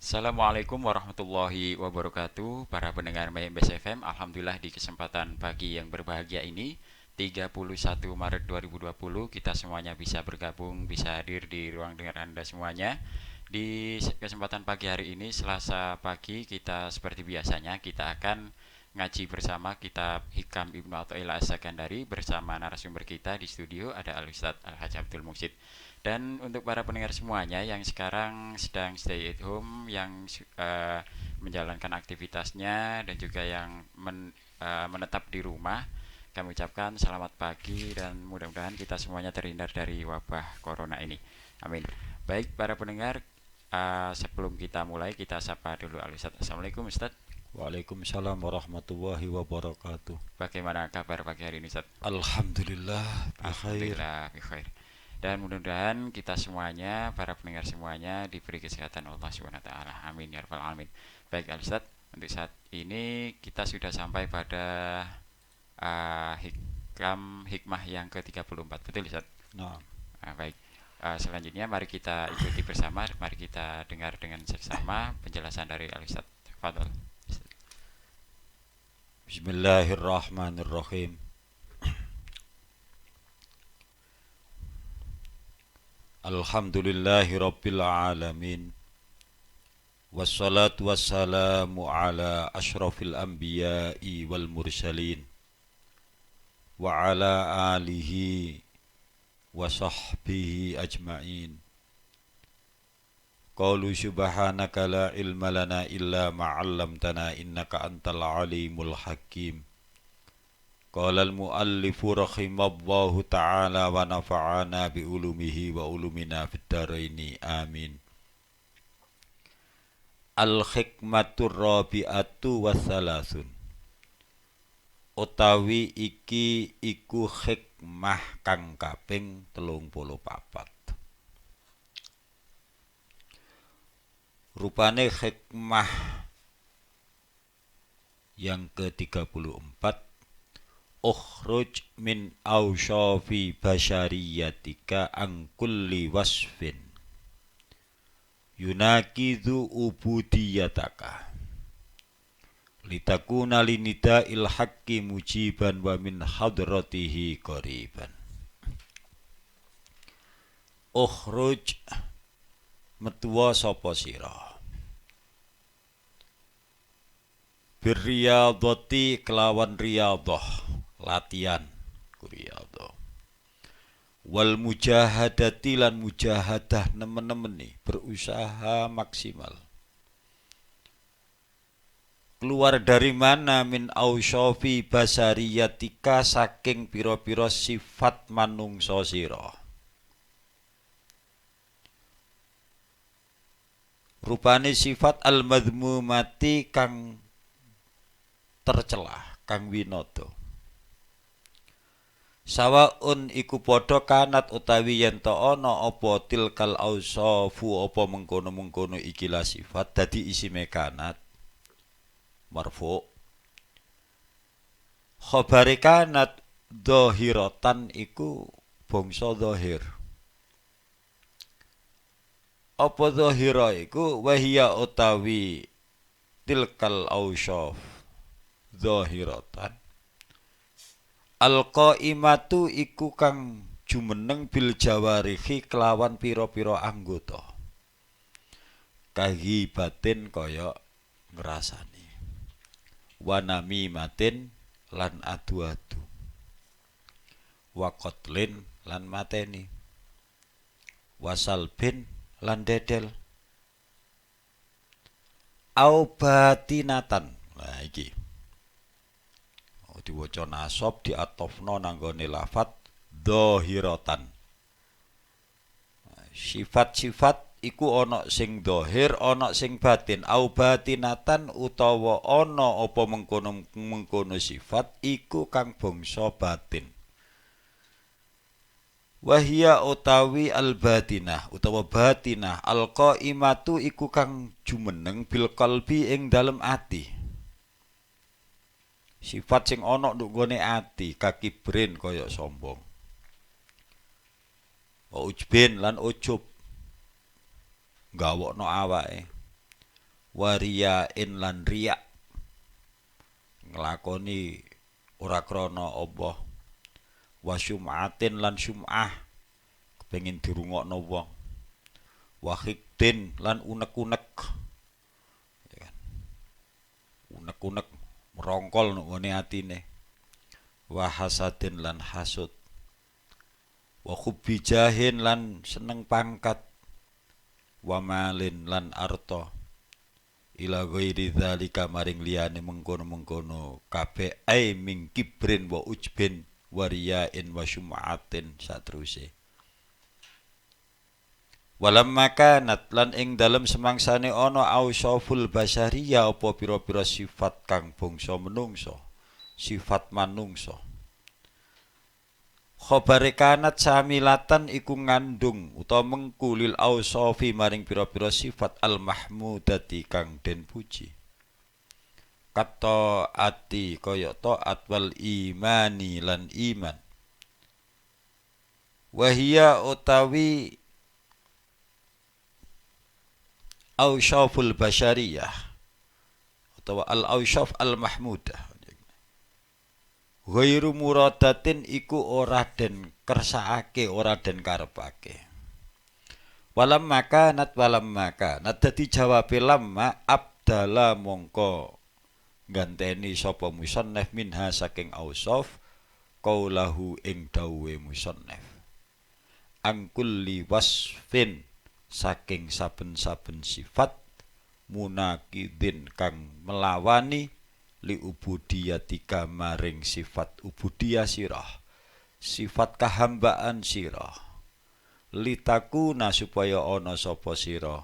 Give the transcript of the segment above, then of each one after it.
Assalamualaikum warahmatullahi wabarakatuh. Para pendengar MBS FM, alhamdulillah di kesempatan pagi yang berbahagia ini 31 Maret 2020 kita semuanya bisa bergabung, bisa hadir di ruang dengar Anda semuanya. Di kesempatan pagi hari ini Selasa pagi kita seperti biasanya kita akan ngaji bersama kitab Hikam Ibnu Athaillah As-Sakandari bersama narasumber kita di studio ada Al Ustadz Al Hajj Abdul Muksid. Dan untuk para pendengar semuanya yang sekarang sedang stay at home, yang menjalankan aktivitasnya dan juga yang menetap di rumah, kami ucapkan selamat pagi dan mudah-mudahan kita semuanya terhindar dari wabah corona ini. Amin. Baik para pendengar, sebelum kita mulai kita sapa dulu Al Ustadz. Assalamualaikum Ustadz. Waalaikumsalam warahmatullahi wabarakatuh. Bagaimana kabar pagi hari ini Ustadz? Alhamdulillah bi khair. Alhamdulillah, bikhair. Dan mudah-mudahan kita semuanya, para pendengar semuanya diberi kesehatan Allah Subhanahu wa taala. Amin ya rabbal alamin. Baik Al Ustaz, untuk saat ini kita sudah sampai pada hikmah yang ke-34. Betul Ustaz? Nah, Baik. Selanjutnya mari kita ikuti bersama, mari kita dengar dengan seksama penjelasan dari Al Ustaz. Fadol. bismillahirrahmanirrahim. Alhamdulillahi rabbil alamin. Wassalatu wassalamu ala asyrafil anbiya'i wal mursalin wa ala alihi wa sahbihi ajma'in. Qalu subhanaka la ilma lana illa ma 'allamtana innaka antal alimul hakim. Qala al-muallifu rahimallahu ta'ala wa nafa'ana bi ulumihi wa ulumina fid dharaini amin. Al-hikmatur rabi'atu wassalasun. Utawi iki iku hikmah kang kaping 34. Rupane hikmah yang ke-34, ukhruj min awsyafi basyariyatika an kulli wasfin yunakidhu ubudiyataka litakuna linida'il haqqi mujiban wa min hadratihi qariban. Ukhruj metuwa sapa sira birriyadati kelawan riyadhah latihan riyadhah wal mujahadati lan mujahadah nemen-nemeni berusaha maksimal. Keluar dari mana? Min ausyafi basariyatika saking pira-pira sifat manungsa sira. Rupane sifat al-madhmumati kang tercelah, kang winata. Sawaun iku padha kanat utawi yen ta ana apa tilkal ausafu apa mengkono-mengkono ikilah sifat dadi isime kanat marfu. Khabare kanat dhahiratan iku bangsa dhahir. Apa dhahira iku wahia utawi tilkal ausaf dhahiratan al-qaimatu iku kang jumeneng bil jawarihi kelawan pira-pira anggota. Kahi batin kaya ngrasani. Wanami matin lan adu-adu. Wakotlin lan mateni. Wasalbin lan dedel. Au batinatan. Nah iki diwaca nasab diatofno nanggone lafat dhahiratan. Sifat-sifat iku ana sing dhahir, ana sing batin. Au batinatan utawa ana apa mengkono sifat iku kang bangsa batin. Wahia utawi al-batinah utawa batinah al-qaimatu iku kang jumeneng bil qalbi ing dalem ati. Sifat sing ana nggone ati, kakibrin kaya sombong. Ujbin lan ujub. Gawokno awake. wariyain lan riya nglakoni ora krana Allah wa syum'atin lan syum'ah kepengin dirungokno wong wa khiktin lan unek-unek ya kan unek-unek merongkol nggone atine wa hasadin lan hasud wa hubbi jahin lan seneng pangkat wa malin lan arta ila ghairi dzalika maring liyane mengkono-mengkono kabeh ai ming kibrin wa ujbin wa riyain wa syum'atin sateruse walamma kanat lan ing dalem semangsane ana ausaful basyariyah apa pira-pira sifat kang bangsa menungso sifat manungsa khabare kanat samilatan iku ngandung utawa mengkulil ausafi maring pira-pira sifat al mahmudati kang den puji kata ati kaya taat wal imani lan iman wahia utawi ausyaful basyariyah utawa al ausyaf al mahmudah ghairu muradatin iku ora den kersakake ora den karepake walam maka dadi jawabe lamma abdala mongko ganteni sapa musannaf minha saking ausaf qaulahu ing dawuhe musannaf angkulli wasfin saking saben-saben sifat munakidin kang melawani li ubudiyatika maring sifat ubudiyah sirah sifat kahambaan sirah litakuna supaya ana sapa sirah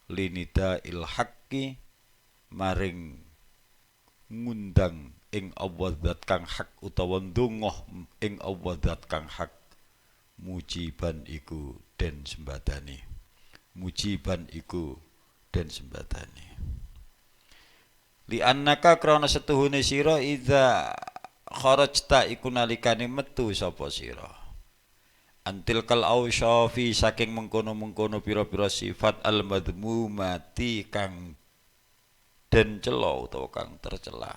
linida il haqqi maring ngundang ing Allah zat kang hak utawa ndonga ing Allah zat kang hak mujiban iku den sembadani mujiban iku den sembadani li annaka krana setuhune sira idza kharajta iku nalikane metu sapa sira antil kal ausyafi saking mengkono-mengkono pira-pira sifat al madmumati kang den cela utawa kang tercela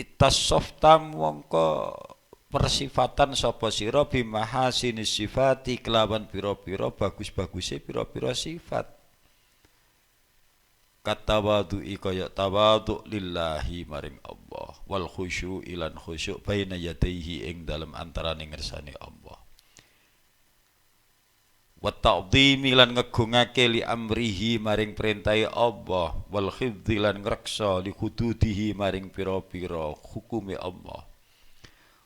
itasofta mongko persifatan sapa sira bimahasinis sifati kelawan pira-pira bagus-baguse pira-pira sifat katawadhu'i kaya tawadhu lillahi maring Allah wal khusyuk ilan khusyuk baina yadayhi ing dalem antaraning ngersane Allah wa ta'dhimi lan ngegungake li amrihi maring perintahe Allah wal khidzi lan ngreksa li hududihi maring pira-pira hukume Allah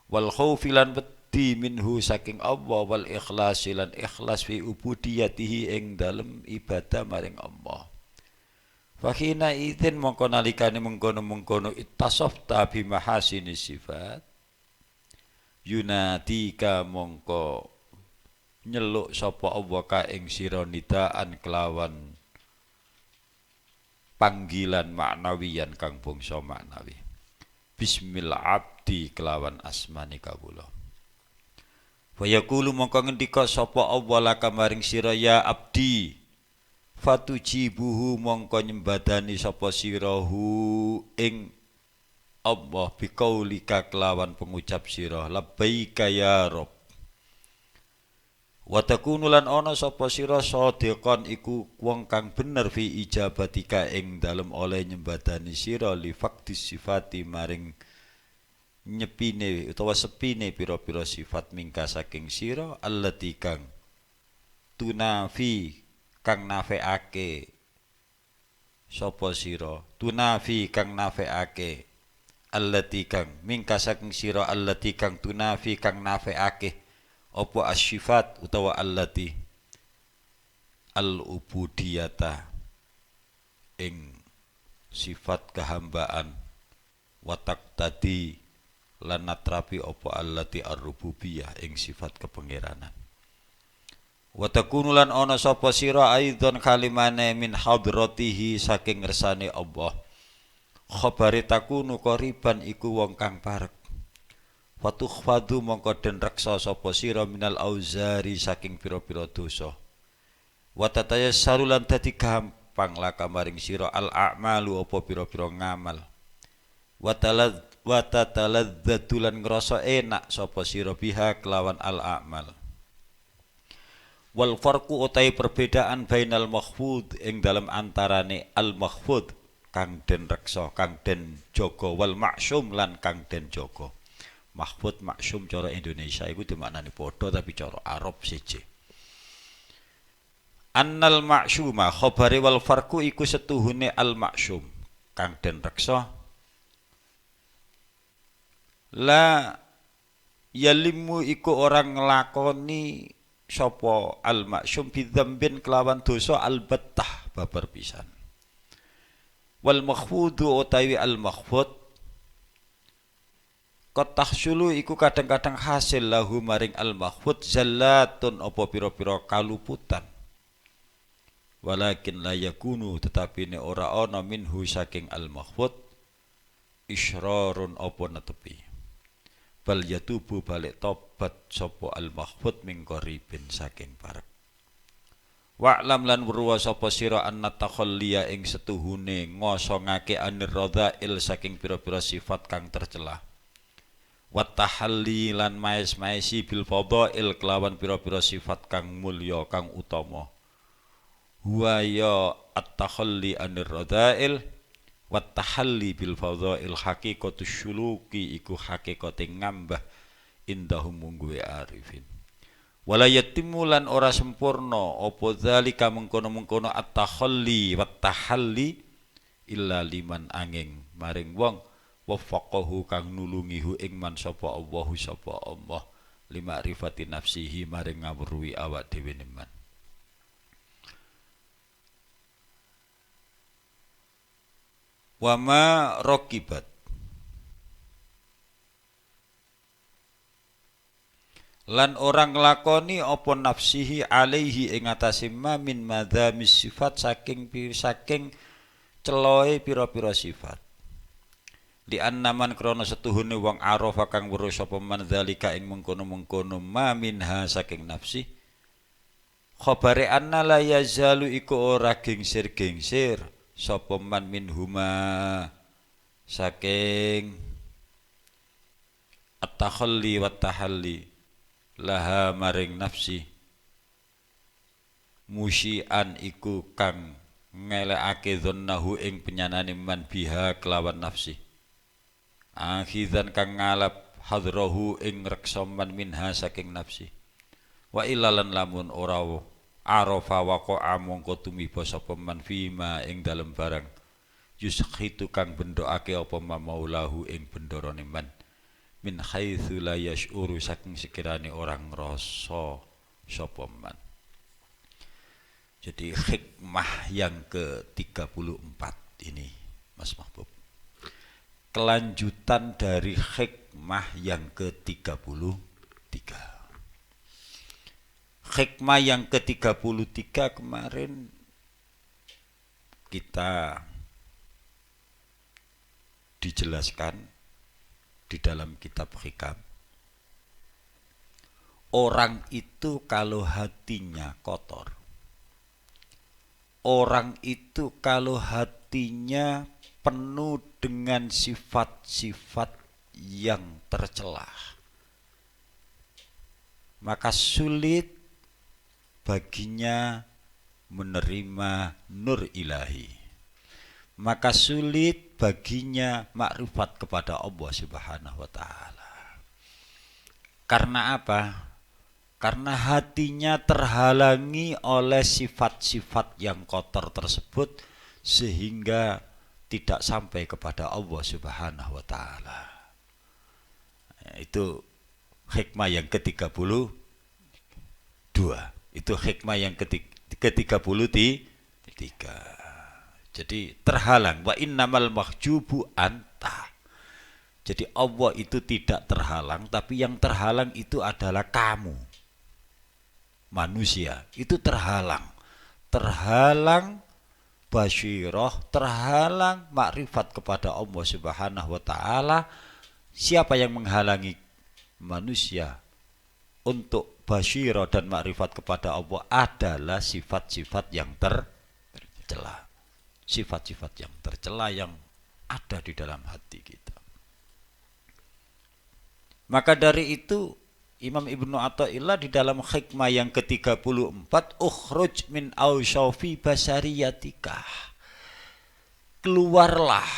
wal khaufi lan wedi minhu saking Allah wal ikhlas lan ikhlas fi ubudiyatihi ing dalem ibadah maring Allah Fakhina idzin mongko nalikane mengkono-mengkono ittasafta bi mahasini sifat yunatika mongko nyeluk sapa Allah ka ing sira nidaan kelawan panggilan maknawiyan kang bangsa maknawi bismil abdi kelawan asmani kawula wa yaqulu mongko ngendika sapa Allah laka maring sira ya abdi fatujibuhu mongko nyembadani sapa sirahu ing Allah biqaulika kelawan pengucap sira labbaika ya Rabb wa takunu lan ana sapa sira shadiqan iku wong kang bener fi ijabatika ing dalem oleh nyembadani sira li faktis sifati maring nyepine utawa sepine pira-pira sifat mingka saking sira allati kang tunafi kang nafeake sapa sira tunafi kang nafeake allati kang mingka saking sira allati kang tunafi kang nafeake apa asyifat utawa allati al ubudiyata ing sifat kehambaan watak tadi lan natrapi apa allati ar-rububiyah ing sifat kepengeranan wa takunu lan ana sapa sira aidzon kalimane min hadratihi saking ngersane Allah khabari takunu qariban iku wong kang parek wa tukhfadu mongko den reksa sapa sira minal auzari saking pira-pira dosa wa tatayassaru lan dadi pang laka maring sira al a'malu apa pira-pira ngamal wa tataladzatu lan ngrasa enak sapa sira biha kelawan al a'mal. Wal farqu utai perbedaan bainal makhfud ing dalam antarane al makhfud kang den reksa kang den jaga wal maksum lan kang den jaga. Mahfud maksum cara Indonesia iku dimaknani padha tapi cara Arab siji. Annal maksuma khabari wal farqu iku setuhune al maksum kang den reksa la yalimu iku orang nglakoni sapa al maksum bidzambin kelawan dosa albattah babar pisan. Wal makhfudu utawi al makhfud qatahsulu iku kadang-kadang hasil lahu maring al makhfud zallatun apa pira-pira kaluputan. Walakin la yakunu tetapi ne ora ana minhu saking al makhfud isyrarun apa netepi. Bal yatubu balik tobat sapa al makhfud min qaribin saking parek. Wa'lam lan weruh sapa sira anna takhalliya ing setuhune ngosongake anir radha'il saking pira-pira sifat kang tercela. Wa tahalli lan maes-maesi bil fadha'il kelawan pira-pira sifat kang mulya kang utama. Huwa ya at-takhalli anir radha'il wa tahalli bil fadha'il haqiqatus syuluki iku hakikate ngambah indahum mungguwe arifin. Wala yatimmu lan ora sempurna apa zalika mengkono-mengkono at-takhalli wa tahalli illa liman angin maring wong waffaqahu kang nulungi hu ing man sapa Allahu sapa Allah lima rifati nafsihi maring ngawruhi awak dhewe man. Wama rokibat lan orang nglakoni apa nafsihi alaihi ing atase ma min madzamis sifat saking celoe pira-pira sifat di annaman krana setuhune wong arafa kang weruh sapa man zalika ing mengkono-mengkono ma minha saking nafsi khabare anna la yazalu iku ora gengsir sapa man minhuma saking at-takhalli wa tahalli laha maring nafsi musyian iku kang ngelekake dzannahu ing penyanane man biha kelawan nafsi akhizan kang ngalap hadrahu ing reksa man minha saking nafsi wa ilalan lamun ora arafa waqa'a mongko tumiba sapa man fima ing dalem barang yuskhitu kang bendoake apa maulahu ing bendorone man min haitsu la yash'uru saking sekirane orang ngrasa sapa man. Jadi hikmah yang ke-34 ini Mas Mahbub kelanjutan dari hikmah yang ke-33. Hikmah yang ke-33 kemarin kita dijelaskan di dalam kitab hikam. Orang itu kalau hatinya kotor, orang itu kalau hatinya penuh dengan sifat-sifat yang tercela, maka sulit baginya menerima nur ilahi, maka sulit baginya makrifat kepada Allah Subhanahu wa taala. Karena apa? Karena hatinya terhalangi oleh sifat-sifat yang kotor tersebut sehingga tidak sampai kepada Allah Subhanahu wa taala. Itu hikmah yang ke-32. Itu hikmah yang ke-33. Jadi terhalang wa innamal mahjubu anta. Jadi Allah itu tidak terhalang, tapi yang terhalang itu adalah kamu. Manusia itu terhalang. Terhalang basyirah, terhalang makrifat kepada Allah Subhanahu wa taala. Siapa yang menghalangi manusia untuk basyirah dan makrifat kepada Allah adalah sifat-sifat yang tercela. sifat-sifat yang tercela yang ada di dalam hati kita. Maka dari itu Imam Ibnu Athaillah di dalam hikmah yang ke-34, ukhruj min awsyafi basariyatika. Keluarlah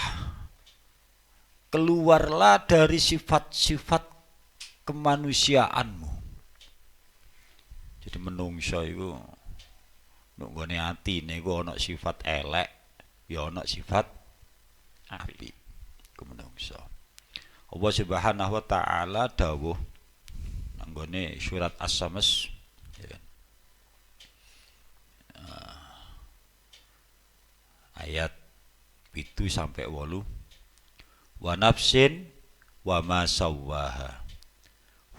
dari sifat-sifat kemanusiaanmu. Jadi menungso iku nek gone atine iku ana sifat elek, ya ana sifat apik. Ku menungso. Allah Subhanahu wa taala dawuh nanggone surat As-Samс ya kan? Ayat 7 sampai 8. Wa nafsin wa ma sawwaha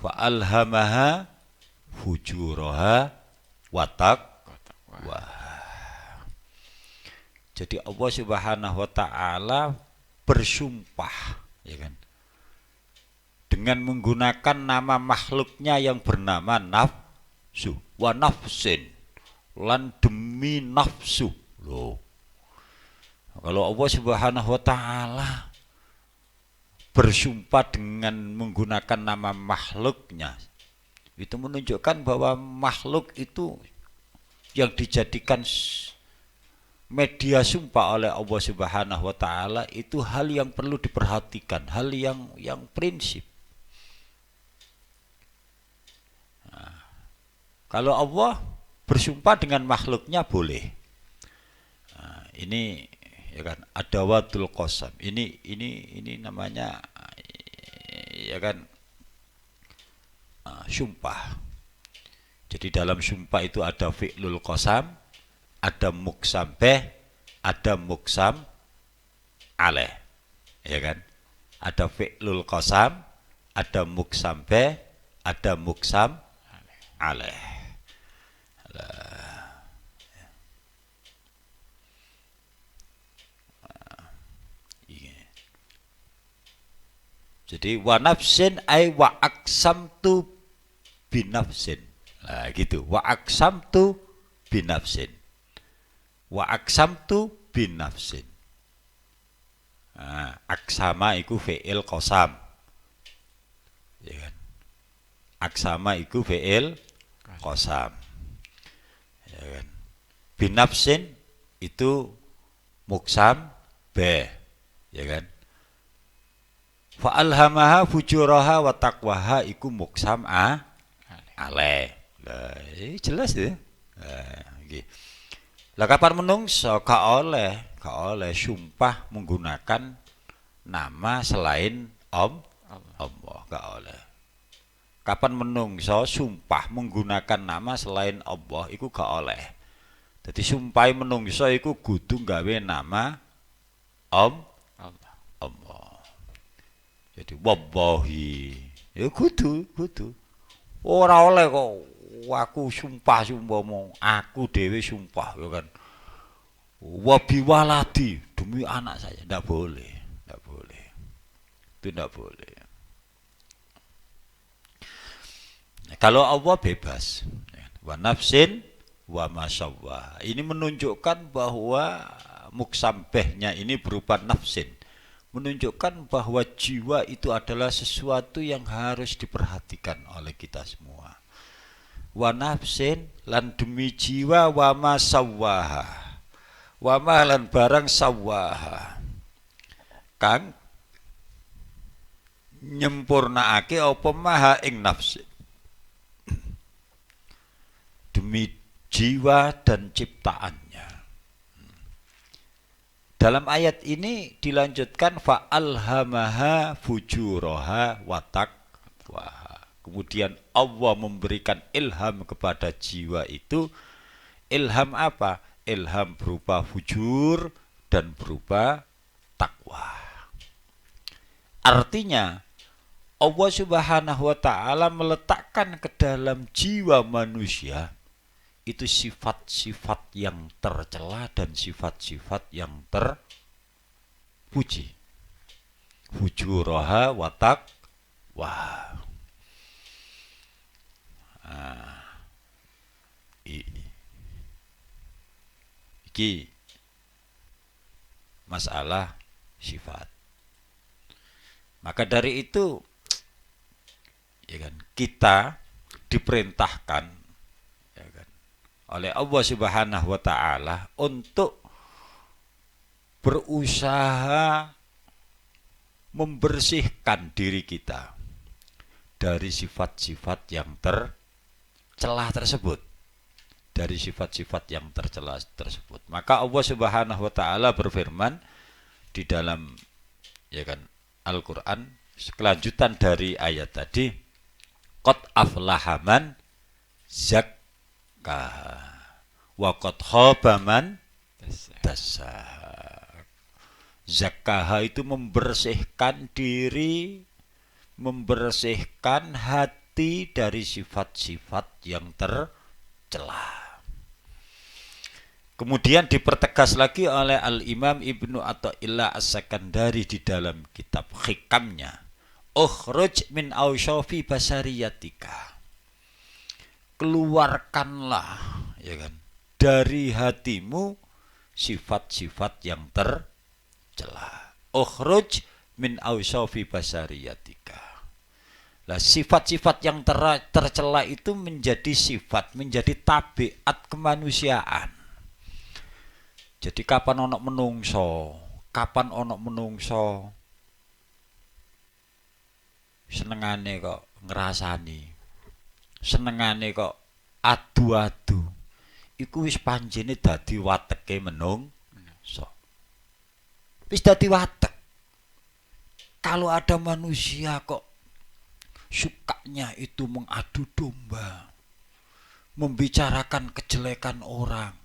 fa alhamaha fujuraha wa taqwa. Jadi Allah Subhanahu wa taala bersumpah ya kan, dengan menggunakan nama makhluknya yang bernama nafsu, wa nafsin, lan demi nafsu. Loh, kalau Allah Subhanahu wa taala bersumpah dengan menggunakan nama makhluknya, itu menunjukkan bahwa makhluk itu yang dijadikan media sumpah oleh Allah Subhanahu wa taala itu hal yang perlu diperhatikan, hal yang prinsip. Nah, kalau Allah bersumpah dengan makhluknya boleh. Nah, ini ya kan adawatul qasam. Ini namanya ya kan sumpah. Jadi dalam sumpah itu ada fi'lul qasam, ada muqsam bih, ada muqsam alaih. Ya kan? Ada fi'lul qasam, ada muqsam bih, ada muqsam alaih. Jadi wa nafsin ay wa aqsamtu binafsin. Nah gitu, wa aqsamtu binafsin. Wa aqsamtu binafsin. Nah, aksama iku fi'il qasam. Ya kan? Aksama iku fi'il qasam. Ya kan? Binafsin itu muqsam bih. Ya kan? Fa alhamaha fujuraha wa taqwaha iku muqsam alaih. Lah, jelas ya. Nggih. Lah kapan menungso gak oleh sumpah menggunakan nama selain Allah, gak oleh. Kapan menungso sumpah menggunakan nama selain Allah iku gak oleh. Jadi sumpah menungso iku kudu gawe nama Allah. Jadi wallahi ya kudu. Ora oleh kok aku sumpah mau aku dhewe sumpah ya kan. Wa biwaladi demi anak saya ndak boleh. Itu ndak boleh. Nah, kalau Allah bebas. Wa nafsin wa masawwa. Ini menunjukkan bahwa muksambehnya ini berupa nafsin. Menunjukkan bahwa jiwa itu adalah sesuatu yang harus diperhatikan oleh kita semua. Wa nafsin lan demi jiwa wa ma sawwaha. Wa ma lan barang sawwaha. Kang nyempurnaake apa maha ing nafsin. Demi jiwa dan ciptaannya. Dalam ayat ini dilanjutkan fa'alhamaha fujuraha wa taqwaha. Kemudian Allah memberikan ilham kepada jiwa itu. Ilham apa? Ilham berupa fujur dan berupa takwa. Artinya Allah Subhanahu wa taala meletakkan ke dalam jiwa manusia itu sifat-sifat yang tercela dan sifat-sifat yang terpuji. Fujuraha wa taqwa. Iki masalah sifat. Maka dari itu ya kan, kita diperintahkan ya kan, oleh Allah Subhanahu wa taala untuk berusaha membersihkan diri kita dari sifat-sifat yang tercela tersebut, dari sifat-sifat yang tercela tersebut. Maka Allah Subhanahu wa taala berfirman di dalam ya kan Al-Qur'an, kelanjutan dari ayat tadi, qad aflaha man zakkaha wa qad khaba man dassaha. Zakkaha itu membersihkan diri, membersihkan hati dari sifat-sifat yang tercela. Kemudian dipertegas lagi oleh Al-Imam Ibnu Athaillah As-Sakandari di dalam kitab Hikamnya, ukhruj min awsyafi basariyatika, keluarkanlah ya kan dari hatimu sifat-sifat yang tercela. Ukhruj min awsyafi basariyatika. Lah sifat-sifat yang tercela itu menjadi sifat, menjadi tabiat kemanusiaan. Jadi kapan ono menungso senengane kok ngrasani, senengane kok adu-adu, iku wis panjene dadi wateke menungso. Wis dadi watek. Kalau ada manusia kok sukanya itu mengadu domba, membicarakan kejelekan orang,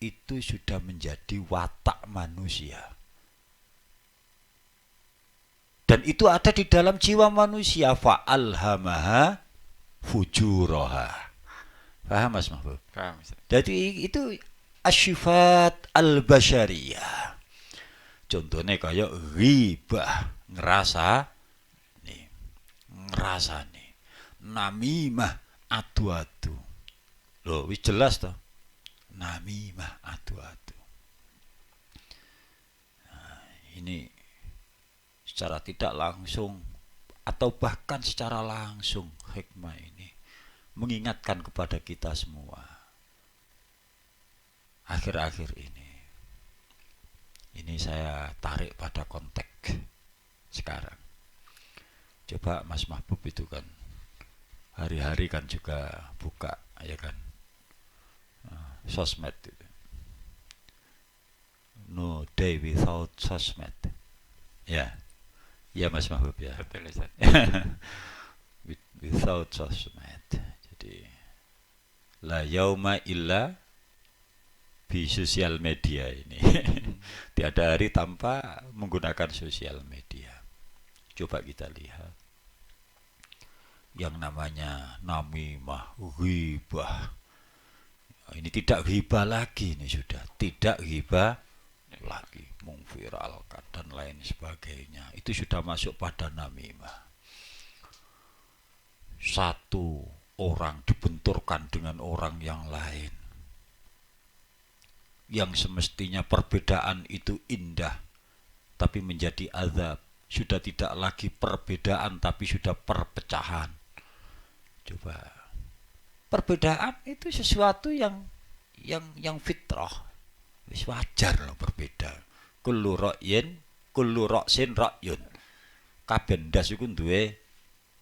itu sudah menjadi watak manusia. Dan itu ada di dalam jiwa manusia. Fa'alhamaha fujuraha. Paham Mas Mahbub? Paham. Jadi itu asyifat al-basyariyah. Contohnya kayak ghibah, ngerasa nih, namimah, adu-adu. Loh, wis jelas toh. Namimah, adu-adu. Nah, ini secara tidak langsung atau bahkan secara langsung hikmah ini mengingatkan kepada kita semua akhir-akhir ini saya tarik pada konteks sekarang. Coba Mas Mahbub itu kan hari-hari kan juga buka ya kan sosmed itu. No day without sosmed. Ya. Ya Mas Mahbub ya. Betul Ustaz. Without sosmed. Jadi la yauma illa di sosial media ini. Tiada hari tanpa menggunakan sosial media. Coba kita lihat yang namanya namimah, ghibah. Ini tidak ghibah lagi, ini sudah tidak ghibah lagi, mengviralkan dan lain sebagainya. Itu sudah masuk pada namimah. Satu orang dibenturkan dengan orang yang lain, yang semestinya perbedaan itu indah tapi menjadi azab. Sudah tidak lagi perbedaan tapi sudah perpecahan. Coba, perbedaan itu sesuatu yang fitrah, wis wajar loh berbeda. Kullu ra'yin kullu ra'sin ra'yun. Kabeh ndas iku duwe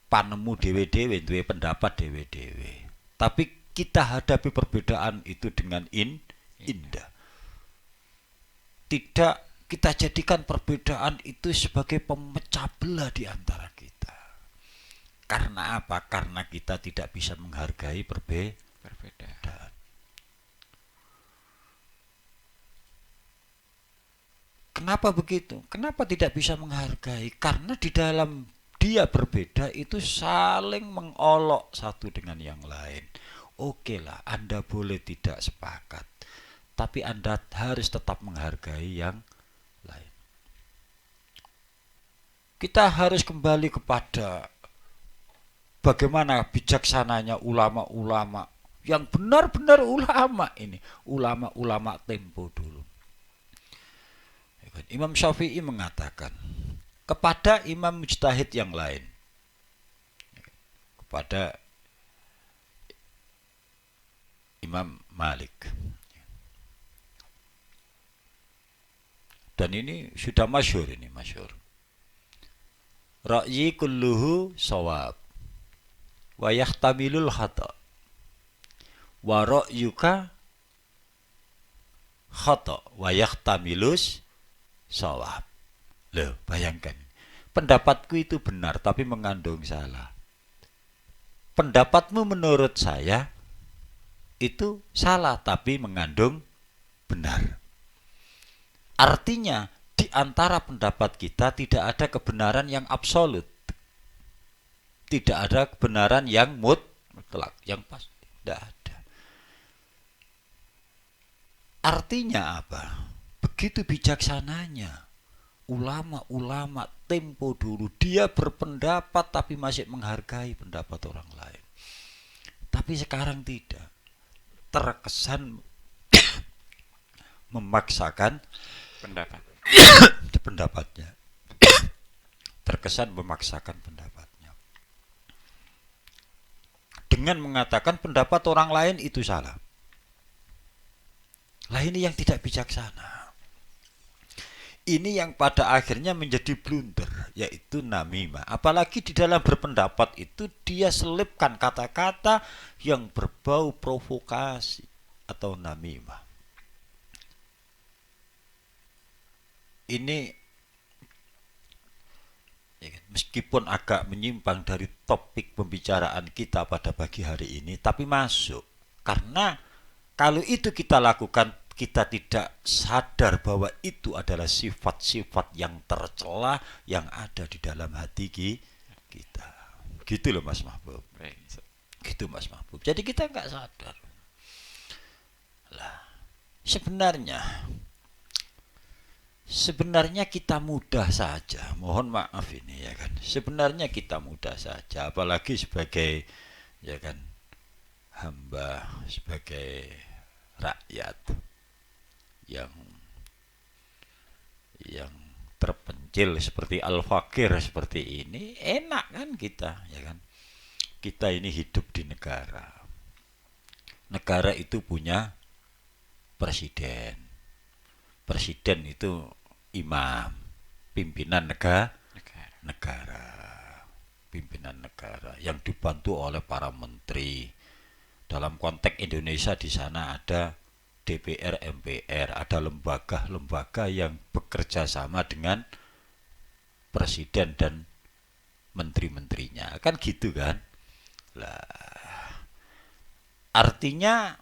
panemu dhewe-dhewe, duwe pendapat dhewe-dhewe. Tapi kita hadapi perbedaan itu dengan indah. Tidak kita jadikan perbedaan itu sebagai pemecah belah di antara kita. Karena apa? Karena kita tidak bisa menghargai perbedaan. Kenapa begitu? Kenapa tidak bisa menghargai? Karena di dalam dia berbeda itu saling mengolok satu dengan yang lain. Oke lah, Anda boleh tidak sepakat, tapi Anda harus tetap menghargai yang lain. Kita harus kembali kepada bagaimana bijaksananya ulama-ulama yang benar-benar ulama ini, ulama-ulama tempo dulu. Imam Syafi'i mengatakan kepada imam mujtahid yang lain, kepada Imam Malik. Dan ini sudah masyhur, ini masyhur. Ra'yi kulluhu shawab wa yahtamilul khata wa ra'yuka khata wa yahtamilus shawab. Loh, bayangkan. Pendapatku itu benar tapi mengandung salah. Pendapatmu menurut saya itu salah tapi mengandung benar. Artinya di antara pendapat kita tidak ada kebenaran yang absolut. Tidak ada kebenaran yang mutlak, yang pasti. Tidak ada. Artinya apa? Begitu bijaksananya ulama-ulama tempo dulu, dia berpendapat tapi masih menghargai pendapat orang lain. Tapi sekarang tidak. Terkesan memaksakan pendapatnya. Terkesan memaksakan pendapatnya. Dengan mengatakan pendapat orang lain itu salah. Lah ini yang tidak bijaksana. Ini yang pada akhirnya menjadi blunder, yaitu namimah. Apalagi di dalam berpendapat itu dia selipkan kata-kata yang berbau provokasi atau namimah. Ini ya kan, meskipun agak menyimpang dari topik pembicaraan kita pada pagi hari ini, tapi masuk. Karena kalau itu kita lakukan, kita tidak sadar bahwa itu adalah sifat-sifat yang tercela yang ada di dalam hati kita. Gitu loh Mas Mahbub. Gitu Mas Mahbub. Jadi kita nggak sadar. Lah, sebenarnya kita mudah saja. Mohon maaf ini ya kan. Sebenarnya kita mudah saja, apalagi sebagai ya kan hamba, sebagai rakyat yang terpencil seperti al-fakir seperti ini, enak kan kita ya kan. Kita ini hidup di negara. Negara itu punya presiden. Presiden itu imam, pimpinan negara. Pimpinan negara yang dibantu oleh para menteri. Dalam konteks Indonesia di sana ada DPR, MPR, ada lembaga-lembaga yang bekerja sama dengan presiden dan menteri-menterinya. Kan gitu kan? Lah, artinya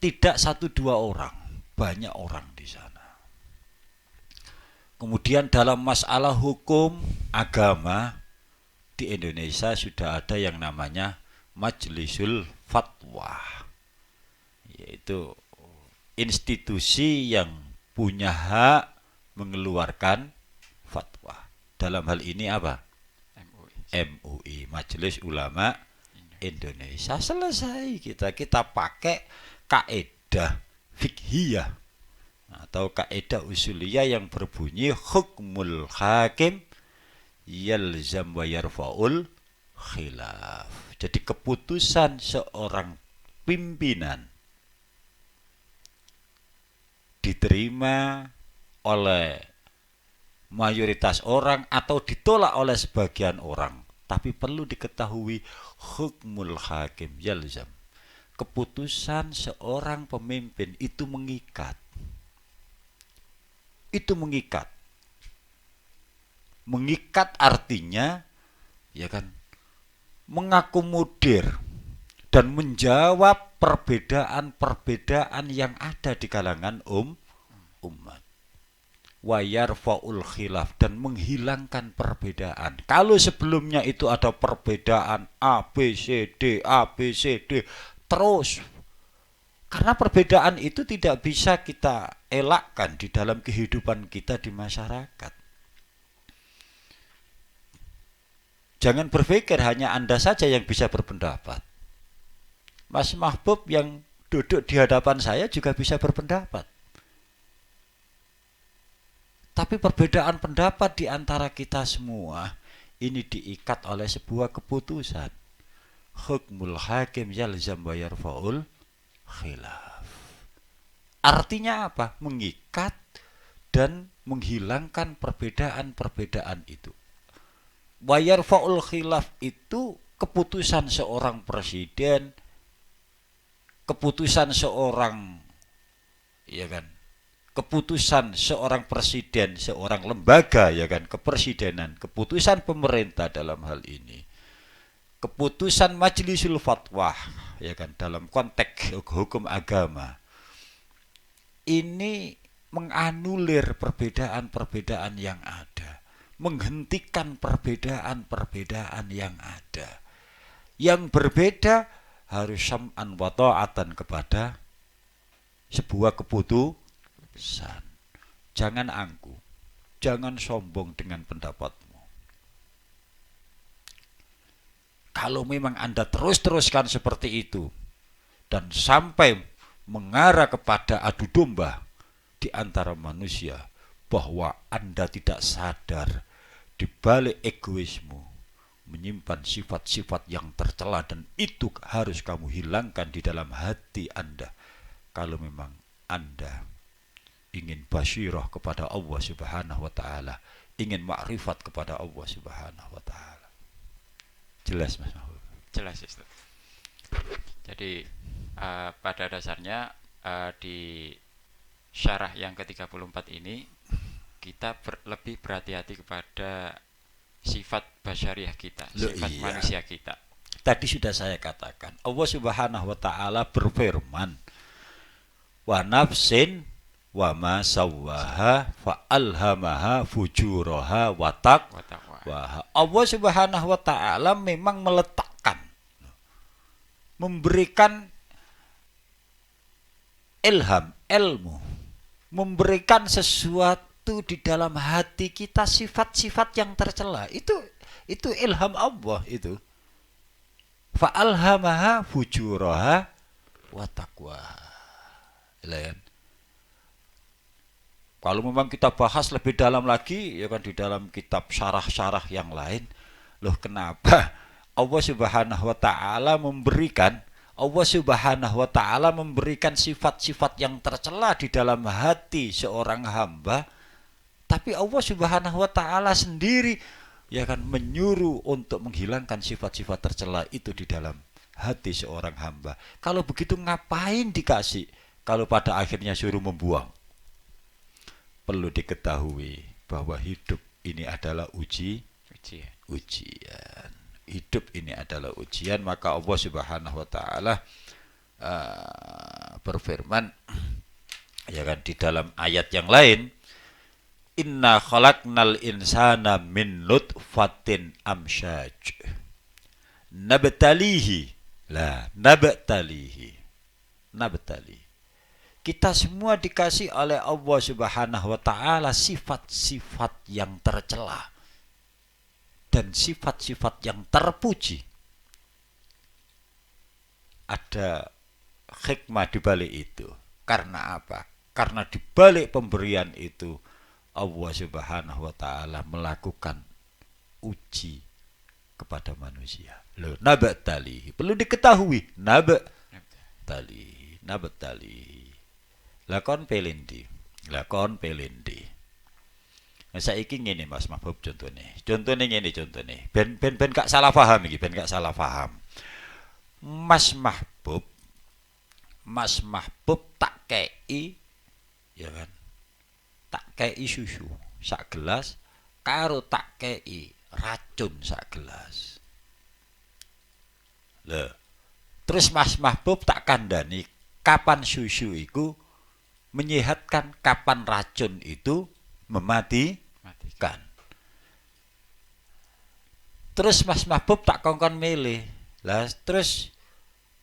tidak satu dua orang, banyak orang di sana. Kemudian dalam masalah hukum agama di Indonesia sudah ada yang namanya Majlisul Fatwa, yaitu institusi yang punya hak mengeluarkan fatwa. Dalam hal ini apa? MUI, Majelis Ulama Indonesia. Selesai kita pakai kaidah fikhiyah atau kaidah usuliyah yang berbunyi hukmul hakim yalzam wa yarfa'ul khilaf. Jadi keputusan seorang pimpinan diterima oleh mayoritas orang atau ditolak oleh sebagian orang, tapi perlu diketahui hukmul hakim yalzam. Keputusan seorang pemimpin itu mengikat. Itu mengikat. Mengikat artinya ya kan mengakomodir dan menjawab perbedaan-perbedaan yang ada di kalangan umat. Wayarfaul khilaf, dan menghilangkan perbedaan. Kalau sebelumnya itu ada perbedaan A, B, C, D, terus. Karena perbedaan itu tidak bisa kita elakkan di dalam kehidupan kita di masyarakat. Jangan berpikir hanya Anda saja yang bisa berpendapat. Mas Mahbub yang duduk di hadapan saya juga bisa berpendapat. Tapi perbedaan pendapat di antara kita semua ini diikat oleh sebuah keputusan. Hukmul hakim yalzam wa yarfa'ul khilaf. Artinya apa? Mengikat dan menghilangkan perbedaan-perbedaan itu. Wa yarfa'ul khilaf itu keputusan seorang presiden, keputusan seorang, ya kan, keputusan seorang presiden, seorang lembaga, ya kan, kepresidenan, keputusan pemerintah dalam hal ini, keputusan majlisul fatwa, ya kan, dalam konteks hukum agama, ini menganulir perbedaan-perbedaan yang ada, menghentikan perbedaan-perbedaan yang ada. Yang berbeda harus sam'an wa ta'atan kepada sebuah keputusan. Jangan angkuh, jangan sombong dengan pendapatmu. Kalau memang Anda terus-teruskan seperti itu dan sampai mengarah kepada adu domba di antara manusia, bahwa Anda tidak sadar di balik egoismu menyimpan sifat-sifat yang tercela, dan itu harus kamu hilangkan di dalam hati Anda. Kalau memang Anda ingin basyirah kepada Allah Subhanahu wa taala, ingin makrifat kepada Allah Subhanahu wa taala. Jelas Mas Mahfud? Jelas Ustaz. Jadi pada dasarnya di syarah yang ke-34 ini kita lebih berhati-hati kepada sifat basyariah kita, sifat manusia kita. Tadi sudah saya katakan, Allah Subhanahu wa taala berfirman, wa nafsin wa ma sawwaha fa alhamaha fujuraha wa taqwaha. Allah Subhanahu wa taala memang meletakkan, memberikan ilham, ilmu, memberikan sesuatu di dalam hati kita, sifat-sifat yang tercela. Itu ilham Allah itu. Fa alhamaha fujuraha wa taqwaha. Kalau memang kita bahas lebih dalam lagi, ya kan, di dalam kitab syarah-syarah yang lain, loh kenapa Allah Subhanahu wa taala memberikan sifat-sifat yang tercela di dalam hati seorang hamba, tapi Allah Subhanahu wa taala sendiri, ya kan, menyuruh untuk menghilangkan sifat-sifat tercela itu di dalam hati seorang hamba. Kalau begitu ngapain dikasih kalau pada akhirnya suruh membuang? Perlu diketahui bahwa hidup ini adalah ujian. Hidup ini adalah ujian, maka Allah Subhanahu wa taala berfirman, ya kan, di dalam ayat yang lain, inna khalaqnal insana min nutfatin amsyaj nabtalihi. Kita semua dikasih oleh Allah Subhanahu wa taala sifat-sifat yang tercela dan sifat-sifat yang terpuji. Ada hikmah di balik itu. Karena apa? Karena di balik pemberian itu Allah Subhanahu wa taala melakukan uji kepada manusia. Loh, nabtalihi. Perlu diketahui, nabtalihi. Lakon pelindi. Nah, saiki ngene Mas Mahbub contohnya ngene contohnya. Ben gak salah paham iki, Mas Mahbub tak kei, ya kan, tak kei susu sak gelas karo tak kei racun sak gelas. Lho, terus Mas Mahbub tak kandhani kapan susu iku menyehatkan, kapan racun itu mematikan. Terus Mas Mahbub tak kongkon milih. Lah terus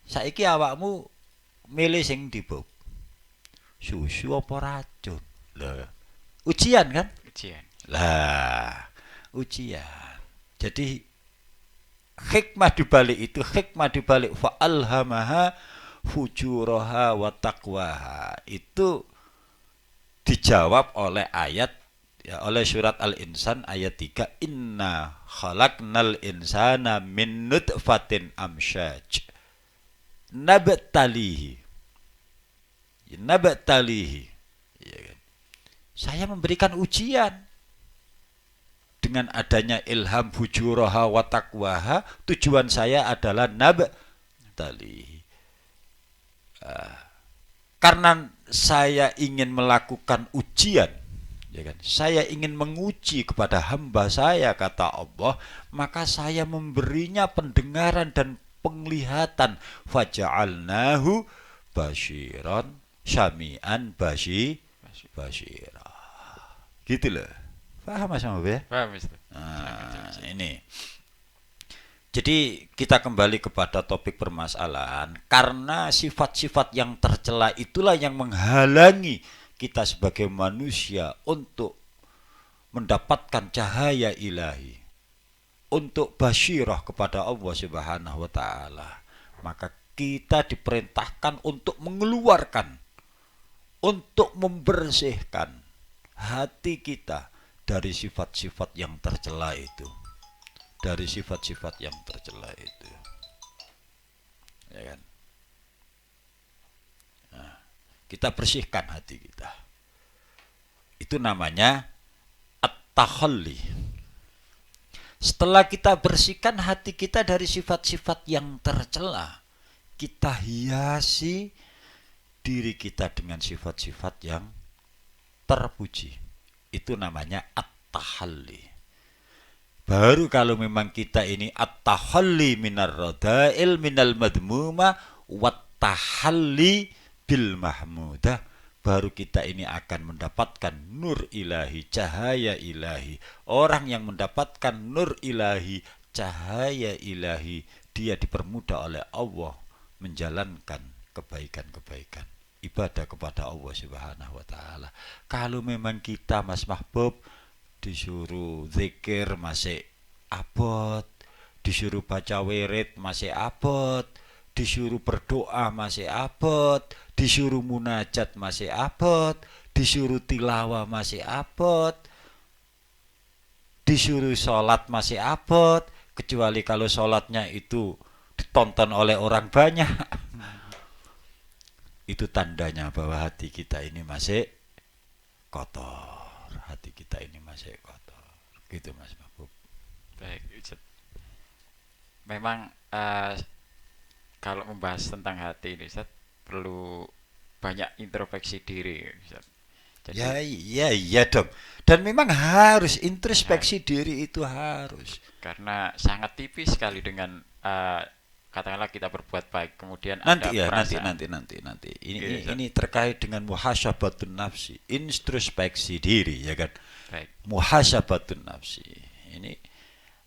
saiki awakmu milih sing ndi, Bub? Susu apa racun? Lah, ujian kan? Ujian. Jadi hikmah di balik fa alhamaha fujuraha wa taqwaha itu dijawab oleh ayat ya, oleh surat Al-Insan ayat 3, inna khalaqnal insana min nutfatin amsyaj nabtalihi nabtalihi, ya kan? Saya memberikan ujian dengan adanya ilham fujuraha wa taqwaha. Tujuan saya adalah nabtalihi, karena saya ingin melakukan ujian, ya kan? Saya ingin menguji kepada hamba saya, kata Allah, maka saya memberinya pendengaran dan penglihatan. Faja'alnahu basyiran syami'an basyira. Gitu loh. Paham Mas Mahbub ya? Paham Ustaz. Nah, ini. Jadi kita kembali kepada topik permasalahan, karena sifat-sifat yang tercela itulah yang menghalangi kita sebagai manusia untuk mendapatkan cahaya ilahi, untuk basyirah kepada Allah Subhanahu wa taala. Maka kita diperintahkan untuk mengeluarkan, untuk membersihkan hati kita dari sifat-sifat yang tercela itu. Dari sifat-sifat yang tercela itu, ya kan? Nah, kita bersihkan hati kita. Itu namanya at-takhalli. Setelah kita bersihkan hati kita dari sifat-sifat yang tercela, kita hiasi diri kita dengan sifat-sifat yang terpuji. Itu namanya at-takhalli. Baru kalau memang kita ini at-tahalli minar radail minal madmuma wat-tahalli bil mahmudah, baru kita ini akan mendapatkan nur ilahi, cahaya ilahi. Orang yang mendapatkan nur ilahi, cahaya ilahi, dia dipermudah oleh Allah menjalankan kebaikan-kebaikan, ibadah kepada Allah Subhanahu wa taala. Kalau memang kita Mas Mahbub disuruh zikir masih abot, disuruh baca wirid masih abot, disuruh berdoa masih abot, disuruh munajat masih abot, disuruh tilawah masih abot, disuruh sholat masih abot, kecuali kalau sholatnya itu ditonton oleh orang banyak. Itu tandanya bahwa hati kita ini masih kotor. Hati kita ini masih kotor. Gitu Mas Mahbub. Baik, Ustaz. Memang kalau membahas tentang hati ini Ustaz, perlu banyak introspeksi diri Ustaz. Jadi, Ya dong. Dan memang harus introspeksi diri itu harus. karena sangat tipis sekali dengan katakanlah kita berbuat baik kemudian Nanti ada ya, perasaan. nanti. Gitu, Ini terkait dengan muhasabatun nafsi, introspeksi diri, ya kan? Baik. Muhasabatun nafsi. Ini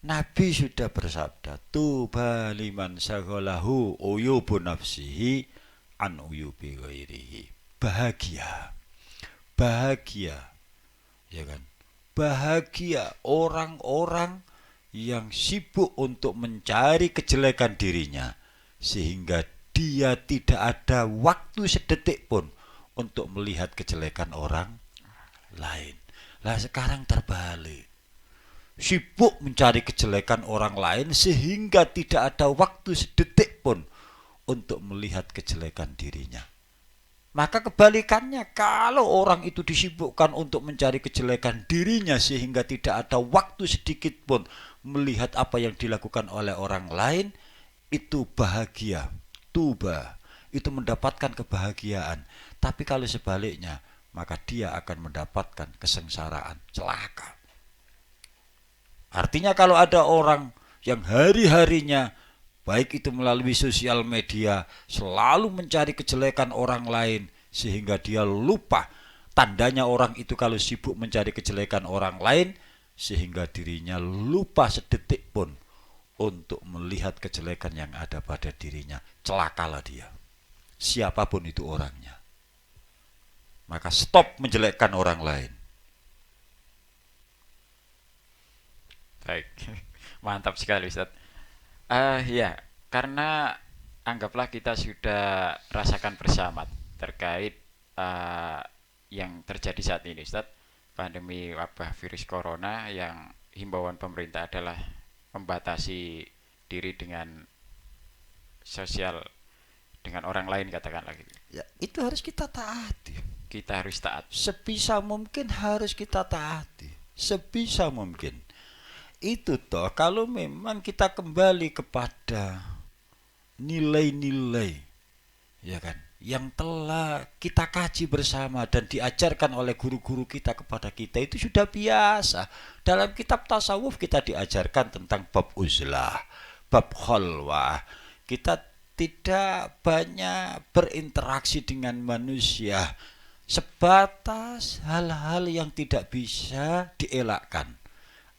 Nabi sudah bersabda, tuba liman saghalahu uyubu nafsihi an uyubi ghairihi. Bahagia, ya kan? Bahagia orang-orang yang sibuk untuk mencari kejelekan dirinya, sehingga dia tidak ada waktu sedetik pun untuk melihat kejelekan orang lain. Lah sekarang terbalik, sibuk mencari kejelekan orang lain sehingga tidak ada waktu sedetik pun untuk melihat kejelekan dirinya. Maka kebalikannya, kalau orang itu disibukkan untuk mencari kejelekan dirinya sehingga tidak ada waktu sedikit pun melihat apa yang dilakukan oleh orang lain, itu bahagia, tuba, itu mendapatkan kebahagiaan. Tapi kalau sebaliknya, maka dia akan mendapatkan kesengsaraan, celaka. Artinya kalau ada orang yang hari-harinya, baik itu melalui sosial media, selalu mencari kejelekan orang lain sehingga dia lupa. Tandanya orang itu kalau sibuk mencari kejelekan orang lain sehingga dirinya lupa sedetik pun untuk melihat kejelekan yang ada pada dirinya. Celakalah dia, siapapun itu orangnya. Maka stop menjelekkan orang lain. Baik. Mantap sekali Ustaz. Ya, karena anggaplah kita sudah rasakan bersama terkait yang terjadi saat ini, Ustaz. pandemi wabah virus corona yang himbauan pemerintah adalah membatasi diri dengan sosial dengan orang lain katakanlah gitu. Ya, itu harus kita taati. Kita harus taat. Sebisa mungkin harus kita taati. Sebisa mungkin. Itu toh kalau memang kita kembali kepada nilai-nilai, ya kan, yang telah kita kaji bersama dan diajarkan oleh guru-guru kita kepada kita, itu sudah biasa. Dalam kitab tasawuf kita diajarkan tentang bab uzlah, bab khalwah. Kita tidak banyak berinteraksi dengan manusia sebatas hal-hal yang tidak bisa dielakkan.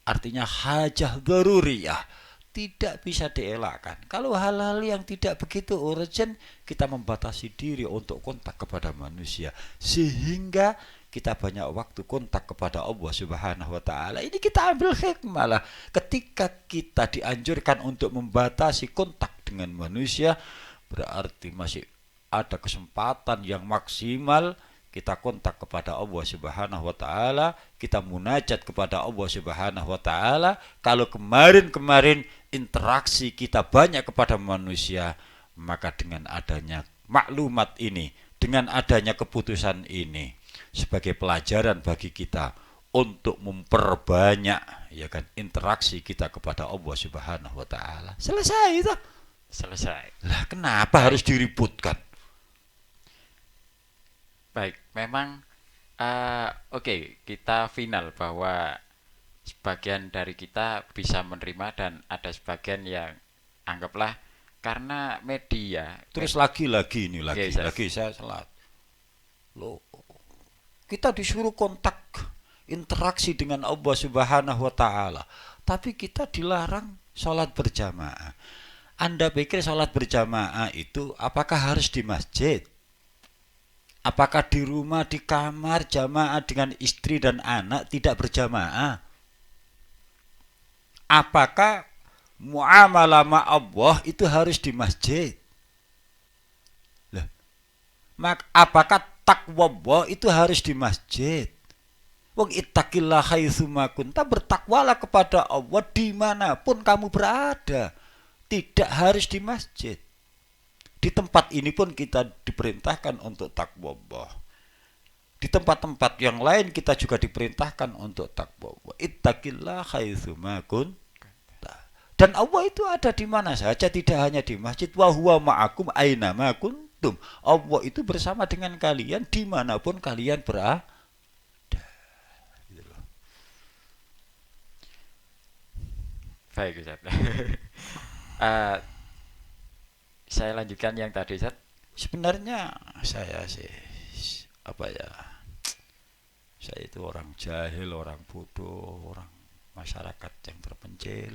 Artinya hajah daruriyah, tidak bisa dielakkan. Kalau hal-hal yang tidak begitu urgent, kita membatasi diri untuk kontak kepada manusia, sehingga kita banyak waktu kontak kepada Allah Subhanahu wa taala. Ini kita ambil hikmah lah. Ketika kita dianjurkan untuk membatasi kontak dengan manusia, berarti masih ada kesempatan yang maksimal kita kontak kepada Allah Subhanahu wa taala, kita munajat kepada Allah Subhanahu wa taala. Kalau kemarin-kemarin interaksi kita banyak kepada manusia, maka dengan adanya maklumat ini, dengan adanya keputusan ini sebagai pelajaran bagi kita untuk memperbanyak, ya kan, interaksi kita kepada Allah Subhanahu wa taala. Selesai itu. Selesai. Lah kenapa harus diributkan? Baik, memang oke, kita final bahwa sebagian dari kita bisa menerima dan ada sebagian yang anggaplah karena media. Terus lagi-lagi ini Oke, lagi saya salah. Loh, kita disuruh kontak interaksi dengan Allah Subhanahu wa taala, tapi kita dilarang sholat berjamaah. Anda pikir sholat berjamaah itu apakah harus di masjid? Apakah di rumah, di kamar, jamaah dengan istri dan anak tidak berjamaah? Apakah muamalah ma Allah itu harus di masjid? Lah, apakah takwa Allah itu harus di masjid? Wong ittaqillah haitsuma kunta, bertakwalah kepada Allah dimanapun kamu berada. Tidak harus di masjid. Di tempat ini pun kita diperintahkan untuk takwa Allah. Di tempat-tempat yang lain kita juga diperintahkan untuk takwa Allah. Ittaqillah haitsuma kunta. Dan Allah itu ada di mana saja, tidak hanya di masjid. Wa huwa ma'akum aina ma kuntum. Allah itu bersama dengan kalian dimanapun kalian berada. Baik, Ustaz. Saya lanjutkan yang tadi, Ustaz. Sebenarnya saya sih saya itu orang jahil, orang bodoh, orang masyarakat yang terpencil,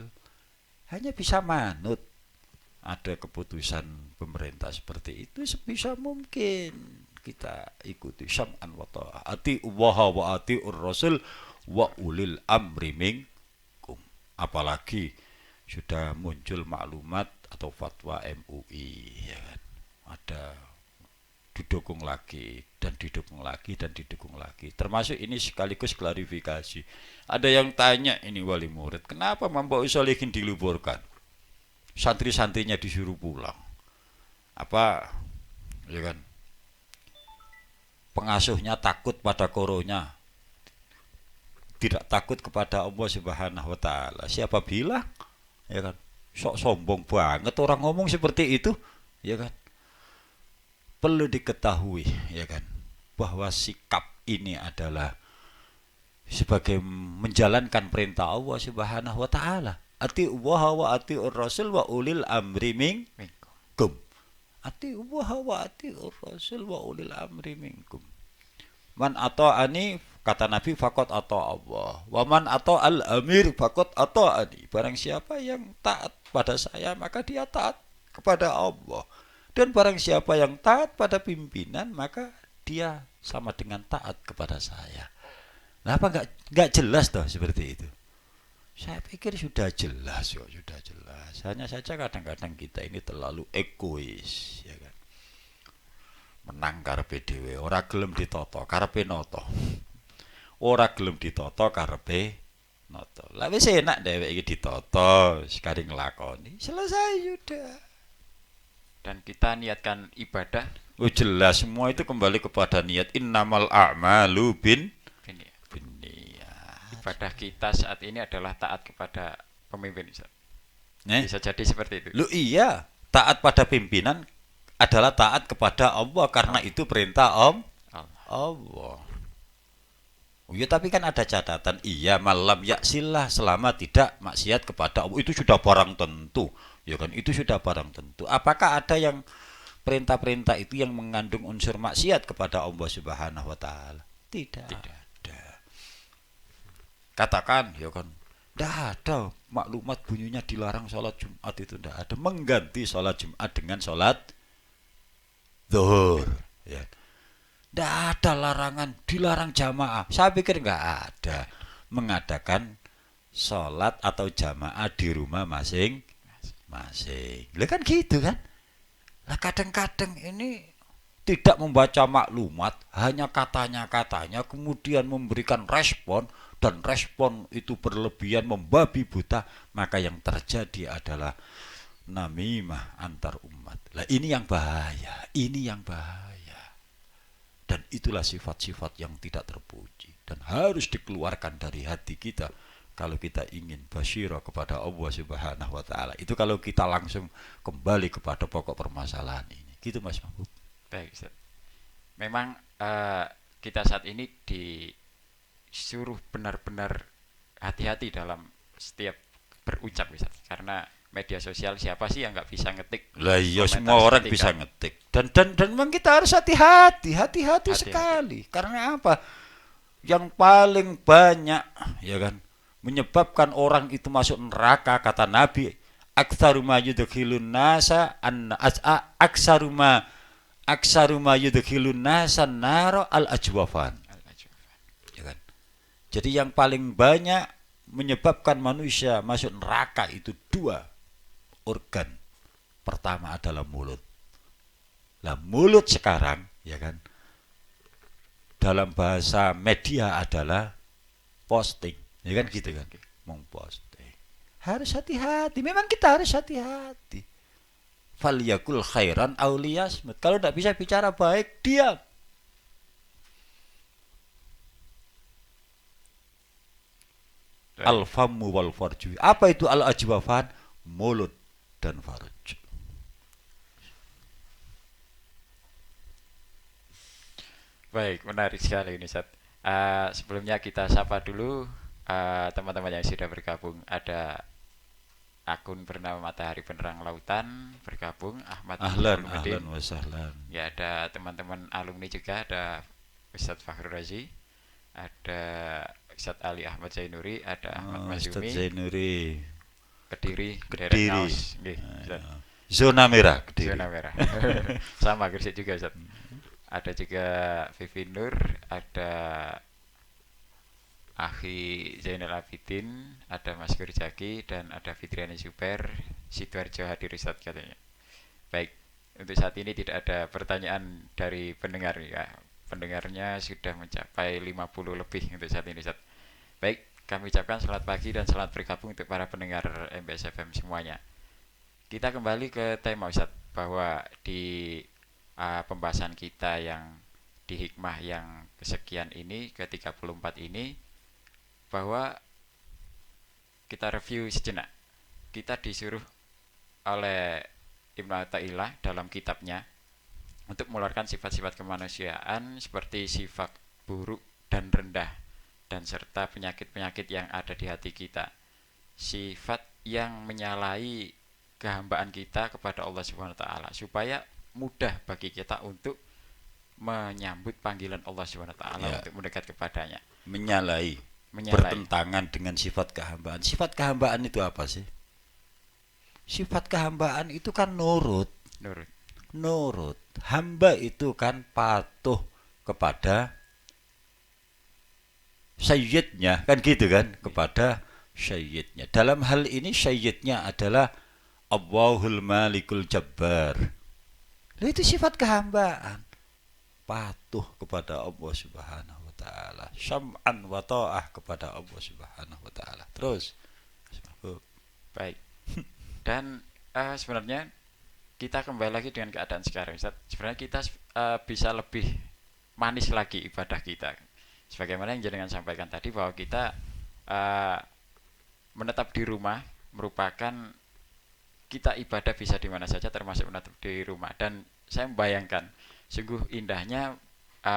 hanya bisa manut. Ada keputusan pemerintah seperti itu, sebisa mungkin kita ikuti. Syam'an wa ta'ati Allah wa ati'ur rasul wa ulil amri minkum. Apalagi sudah muncul maklumat atau fatwa MUI, ya kan, ada didukung lagi dan didukung lagi dan didukung lagi. Termasuk ini sekaligus klarifikasi. Ada yang tanya ini wali murid, kenapa Mampu Sholihin diliburkan? Santri-santrinya disuruh pulang. Apa, ya kan? Pengasuhnya takut pada koronya, tidak takut kepada Allah Subhanahu wa taala. Siapa bilang? Ya kan? Sok sombong banget orang ngomong seperti itu, ya kan? Perlu diketahui, ya kan, bahwa sikap ini adalah sebagai menjalankan perintah Allah Subhanahu wa taala. Ati'ullaha wa ati'ur rasul wa ulil amri minkum. Ati'ullaha wa ati'ur rasul wa ulil amri minkum. Man ata'ani, kata Nabi, faqat ata'allah. Wa man ata'al amir faqat ata'ani. Barang siapa yang taat pada saya, maka dia taat kepada Allah. Dan barang siapa yang taat pada pimpinan, maka dia sama dengan taat kepada saya. Nah, apa enggak jelas toh seperti itu? Saya pikir sudah jelas kok, sudah jelas. Hanya saja kadang-kadang kita ini terlalu egois, ya kan. Menang karepe dhewe, ora gelem ditata, karepe nata. ora gelem ditata karepe nata. Lah wis enak dhewek iki ditata, sekali nglakoni, selesai sudah. Dan kita niatkan ibadah Oh jelas semua itu kembali kepada niat. Innamal a'malu ini. binniyat. Ibadah kita saat ini adalah taat kepada pemimpin, Ustaz. Eh? Bisa jadi seperti itu. Lu iya, taat pada pimpinan adalah taat kepada Allah karena itu perintah Allah. Allah. Oh ya tapi kan ada catatan. Iya malam yaksillah selama tidak maksiat kepada Allah itu sudah barang tentu. Ya kan itu sudah barang tentu. Apakah ada yang perintah-perintah itu yang mengandung unsur maksiat kepada Allah Subhanahu wa taala? Tidak ada. Katakan ya kan. Tidak ada maklumat bunyinya dilarang sholat Jumat itu tidak ada. Mengganti sholat Jumat dengan sholat zuhur. Ya. Tidak ada larangan, dilarang jamaah. Saya pikir nggak ada. Mengadakan sholat atau jamaah di rumah masing-masing. Lah kan gitu kan? Lah kadang-kadang ini tidak membaca maklumat, hanya katanya-katanya, kemudian memberikan respon, dan respon itu berlebihan membabi buta, maka yang terjadi adalah namimah antar umat. Lah ini yang bahaya, dan itulah sifat-sifat yang tidak terpuji dan harus dikeluarkan dari hati kita kalau kita ingin basyirah kepada Allah Subhanahu wa taala. Itu kalau kita langsung kembali kepada pokok permasalahan ini. Gitu Mas Mahbub. Baik, Ustaz. Memang kita saat ini disuruh benar-benar hati-hati dalam setiap berucap, Ustaz. Karena media sosial siapa sih yang nggak bisa ngetik? Lah iya komentar semua orang seketika. bisa ngetik. Dan memang kita harus hati-hati sekali. Karena apa? Yang paling banyak ya kan menyebabkan orang itu masuk neraka kata Nabi aktsaruma yudkhilun nasa aksaruma yudkhilun nasa naro al ajwafan. Ya kan? Jadi yang paling banyak menyebabkan manusia masuk neraka itu dua organ. Pertama adalah mulut. Lah mulut sekarang ya kan dalam bahasa media adalah posting. Ya kan gitu kan. Memposting. Harus hati-hati. Memang kita harus hati-hati. Falyakul khairan aw liyasmut. Kalau tidak bisa bicara baik, diam. Al-fammu wal farju. Apa itu al-ajwafan? Mulut dan farj. Baik, menarik sekali ini, Ustaz. Sebelumnya kita sapa dulu teman-teman yang sudah bergabung. Ada akun bernama Matahari Penerang Lautan bergabung, Ahmad Ahlan Ulumuddin. wa sahlan. Ya, ada teman-teman alumni juga, ada Ustadz Fakhrul Razi, ada Ustadz Ali Ahmad Zainuri, ada Ahmad Ustaz Masyumi, Zainuri. Kediri, daerah Kediri. Ngaus. Nggih, Ustaz. Zona merah Kediri. Zona merah. Sama Gresik juga, Ustaz. Ada juga Vivi Nur, ada Akhi Zainal Abidin, ada Mas Kurjaki, dan ada Fitriani Super, Sidoarjo hadir Ustaz katanya. Baik, untuk saat ini tidak ada pertanyaan dari pendengar ya. Pendengarnya sudah mencapai 50 lebih untuk saat ini Ustaz. Baik, kami ucapkan selamat pagi dan selamat bergabung untuk para pendengar MBS FM semuanya. Kita kembali ke tema Ustaz, bahwa di pembahasan kita yang di hikmah yang kesekian ini, ke-34 ini, bahwa kita review sejenak. Kita disuruh oleh Ibnu Athaillah dalam kitabnya untuk mengeluarkan sifat-sifat kemanusiaan seperti sifat buruk dan rendah, dan serta penyakit-penyakit yang ada di hati kita, sifat yang menyalahi kehambaan kita kepada Allah Subhanahu wa taala, supaya mudah bagi kita untuk menyambut panggilan Allah Subhanahu wa taala untuk mendekat kepadanya. Menyalahi, bertentangan dengan sifat kehambaan. Sifat kehambaan itu apa sih? Sifat kehambaan itu kan nurut. Hamba itu kan patuh kepada sayyidnya, kan gitu kan, kepada sayyidnya. Dalam hal ini sayyidnya adalah Allahul Malikul Jabbar. Itu sifat kehambaan. Patuh kepada Allah Subhanahu wa taala. Syam'an wa ta'ah kepada Allah Subhanahu wa taala. Terus Baik. Dan sebenarnya kita kembali lagi dengan keadaan sekarang, Ustaz. Sebenarnya kita bisa lebih manis lagi ibadah kita. Sebagaimana yang jenengan sampaikan tadi bahwa kita eh, menetap di rumah merupakan kita ibadah bisa di mana saja termasuk menetap di rumah. Dan saya membayangkan sungguh indahnya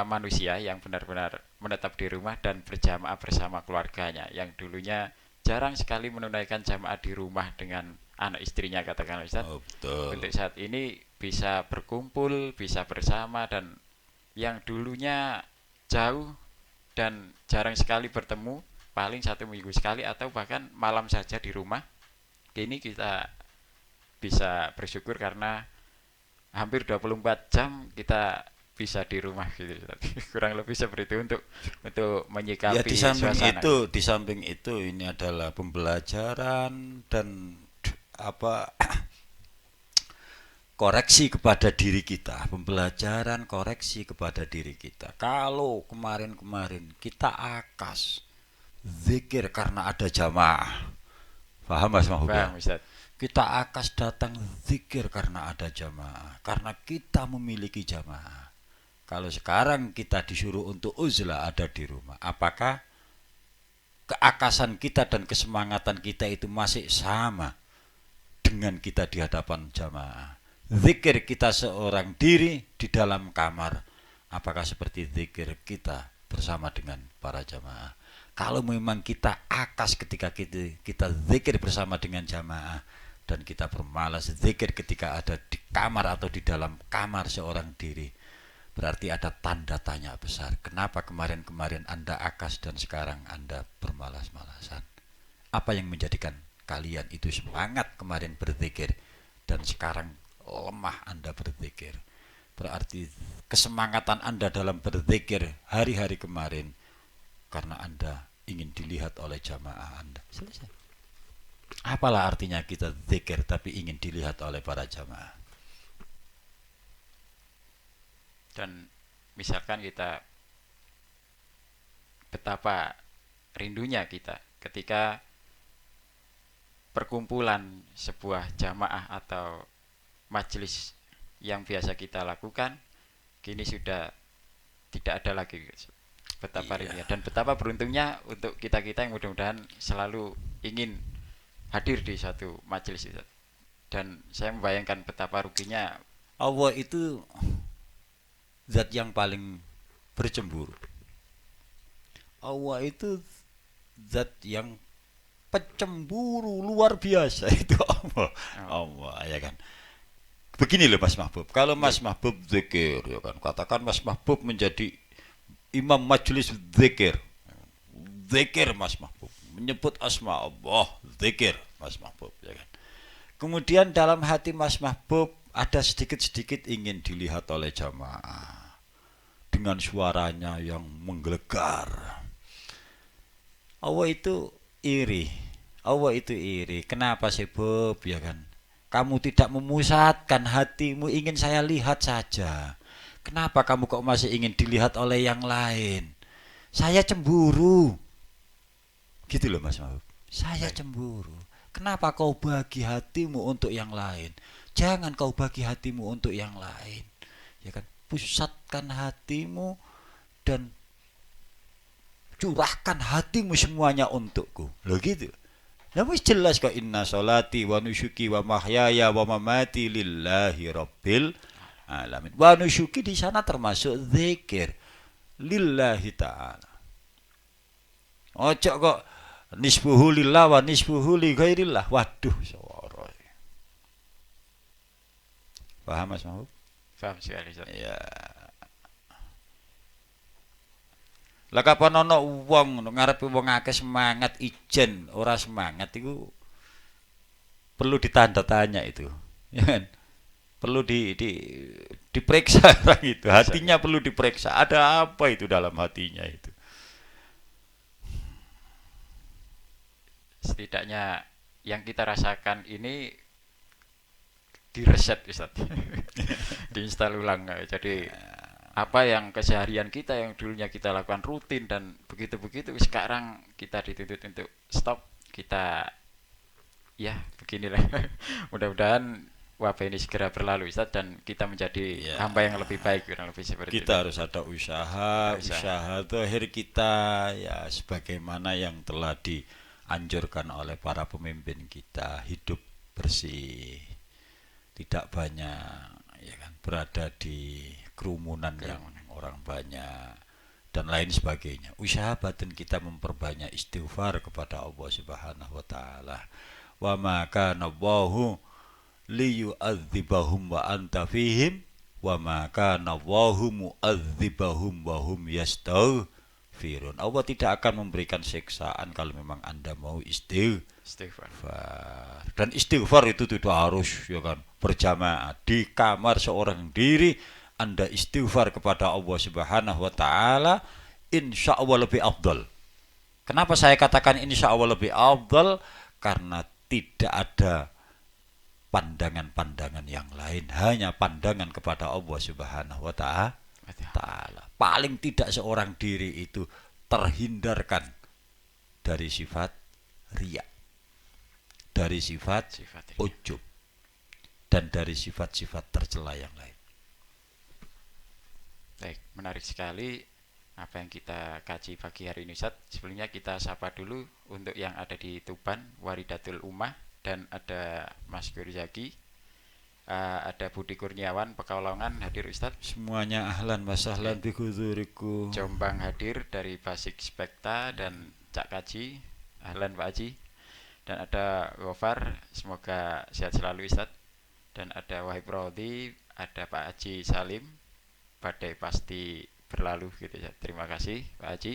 manusia yang benar-benar menetap di rumah dan berjamaah bersama keluarganya yang dulunya jarang sekali menunaikan jamaah di rumah dengan anak istrinya, katakanlah Ustaz. oh, betul. Untuk saat ini bisa berkumpul, bisa bersama, dan yang dulunya jauh dan jarang sekali bertemu, paling 1 minggu sekali atau bahkan malam saja di rumah, kini kita bisa bersyukur karena hampir 24 jam kita bisa di rumah gitu. Kurang lebih seperti itu untuk Ya menyikapi suasana. di samping itu ini adalah pembelajaran dan apa koreksi kepada diri kita, pembelajaran koreksi kepada diri kita. Kalau kemarin-kemarin kita akas zikir karena ada jamaah, paham Mas Mahbub ya? Paham Ustaz? Kita akas datang zikir karena ada jamaah, karena kita memiliki jamaah. Kalau sekarang kita disuruh untuk uzlah ada di rumah, apakah keakasan kita dan kesemangatan kita itu masih sama dengan kita di hadapan jamaah? Zikir kita seorang diri di dalam kamar, apakah seperti zikir kita bersama dengan para jamaah? Kalau memang kita akas ketika kita zikir bersama dengan jamaah dan kita bermalas zikir ketika ada di kamar atau di dalam kamar seorang diri, berarti ada tanda tanya besar. Kenapa kemarin-kemarin Anda akas dan sekarang Anda bermalas-malasan? Apa yang menjadikan kalian itu semangat kemarin berzikir dan sekarang lemah Anda berzikir? Berarti kesemangatan Anda dalam berzikir hari-hari kemarin karena Anda ingin dilihat oleh jamaah Anda. Selesai. Apalah artinya kita zikir tapi ingin dilihat oleh para jamaah? Dan misalkan kita betapa rindunya kita ketika perkumpulan sebuah jamaah atau majelis yang biasa kita lakukan kini sudah tidak ada lagi. Betapa rindunya dan betapa beruntungnya untuk kita-kita yang mudah-mudahan selalu ingin hadir di suatu majelis itu. Dan saya membayangkan betapa ruginya Allah itu zat yang paling bercemburu. Allah itu zat yang pencemburu luar biasa itu Allah. Allah ya kan. Begini loh Mas Mahbub. Kalau Mas Mahbub zikir ya kan, katakan Mas Mahbub menjadi imam majelis zikir. Zikir Mas Mahbub, menyebut asma Allah, zikir Mas Mahbub ya kan. Kemudian dalam hati Mas Mahbub ada sedikit-sedikit ingin dilihat oleh jamaah dengan suaranya yang menggelegar. Allah itu iri. Allah itu iri. Kenapa sih Bob ya kan? Kamu tidak memusatkan hatimu ingin saya lihat saja. Kenapa kamu kok masih ingin dilihat oleh yang lain? Saya cemburu. Gitu loh Mas Mahbub. Saya cemburu. Kenapa kau bagi hatimu untuk yang lain? Jangan kau bagi hatimu untuk yang lain. Ya kan? Pusatkan hatimu dan curahkan hatimu semuanya untukku. Loh gitu. Namun jelas kok inna salati wa nusyuki wa mahyaya wa mamati lillahi rabbil alamin. Wa nusyuki di sana termasuk zikir lillahi ta'ala. Ojo kok nisbuhu lillah wa nisbuhu li ghairillah. Waduh, suara. Paham Mas Mahbub? paham sekali Ustaz. Ya. Lah kapan ana wong ngarepe wong akeh semangat ijen ora semangat iku perlu ditanda tanya itu. Ya kan? Perlu diperiksa orang itu. Hatinya perlu diperiksa. Ada apa itu dalam hatinya itu? Setidaknya yang kita rasakan ini direset Ustaz. Diinstal ulang. Jadi apa yang keseharian kita yang dulunya kita lakukan rutin dan begitu-begitu, sekarang kita dituntut untuk stop. Kita ya beginilah. Mudah-mudahan wabah ini segera berlalu Ustaz, dan kita menjadi Ya, hamba yang lebih baik, kurang lebih seperti itu. kita harus ada usaha. Ada usaha. Usaha terakhir kita ya sebagaimana yang telah dianjurkan oleh para pemimpin kita, hidup bersih, tidak banyak ya kan, berada di kerumunan yang Kerumunan. orang banyak dan lain sebagainya. Usaha batin kita memperbanyak istighfar kepada Allah Subhanahu wa taala. Wa ma kana Allahu liyu'adzibahum wa anta fihim wa ma kana Allahu mu'adzibahum wa hum yastaghfirun. Allah tidak akan memberikan siksaan kalau memang Anda mau istighfar. Istighfar. Dan istighfar itu tidak harus ya kan berjamaah di kamar seorang diri. Anda istighfar kepada Allah Subhanahu wa taala, insya Allah lebih afdal. Kenapa saya katakan insya Allah lebih afdal? Karena tidak ada pandangan-pandangan yang lain, hanya pandangan kepada Allah Subhanahu wa taala. Paling tidak seorang diri itu terhindarkan dari sifat riya, dari sifat Sifat ini. ujub, dan dari sifat-sifat tercela yang lain. Baik, menarik sekali apa yang kita kaji pagi hari ini Ustaz. Sebelumnya kita sapa dulu untuk yang ada di Tuban, Waridatul Ummah, dan ada Mas Gurzaki, ada Budi Kurniawan Pekalongan hadir Ustaz. Semuanya ahlan wa sahlan bi huzurikum. Jombang hadir dari Basic Spekta dan Cak Kaji, ahlan Pak Haji. Dan ada Gofar, semoga sehat selalu Ustaz. Dan ada Wahib Rodi, ada Pak Haji Salim, badai pasti berlalu gitu ya. Terima kasih Pak Haji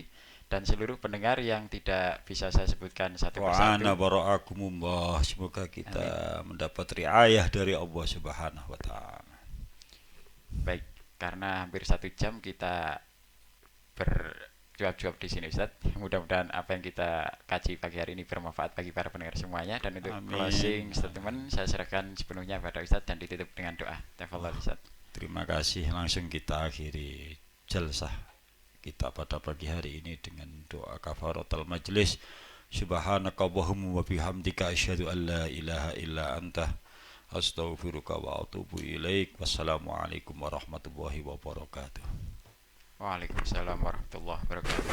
dan seluruh pendengar yang tidak bisa saya sebutkan satu Wa persatu. ana bara'akumullah. Semoga kita mendapat riayah dari Allah Subhanahu wa taala. Baik, karena hampir 1 jam kita berjawab-jawab di sini Ustaz. Mudah-mudahan apa yang kita kaji pagi hari ini bermanfaat bagi para pendengar semuanya. Dan untuk Amin. closing statement saya serahkan sepenuhnya pada Ustaz dan ditutup dengan doa. Tafadhol Ustaz. Terima kasih. Langsung kita akhiri jalsah kita pada pagi hari ini dengan doa kafaratul majlis. Subhanakallahumma wa bihamdika asyhadu an la ilaha illa anta astaghfiruka wa atubu ilaik. Wassalamualaikum warahmatullahi wabarakatuh. Waalaikumsalam warahmatullahi wabarakatuh.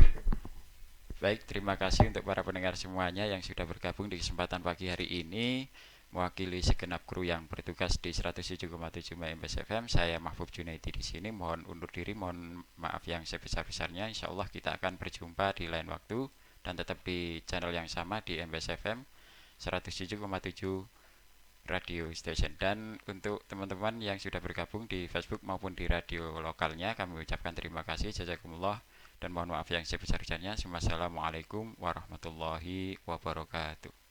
Baik, terima kasih untuk para pendengar semuanya yang sudah bergabung di kesempatan pagi hari ini. Mewakili segenap kru yang bertugas di 107,7 MBS FM, saya Mahfud Junaidi di sini. Mohon undur diri, mohon maaf yang sebesar-besarnya. Insya Allah kita akan berjumpa di lain waktu dan tetap di channel yang sama di MBS FM 107,7 Radio Station. Dan untuk teman-teman yang sudah bergabung di Facebook maupun di radio lokalnya, kami ucapkan terima kasih, jazakumullah, dan mohon maaf yang sebesar-besarnya. Wassalamualaikum warahmatullahi wabarakatuh.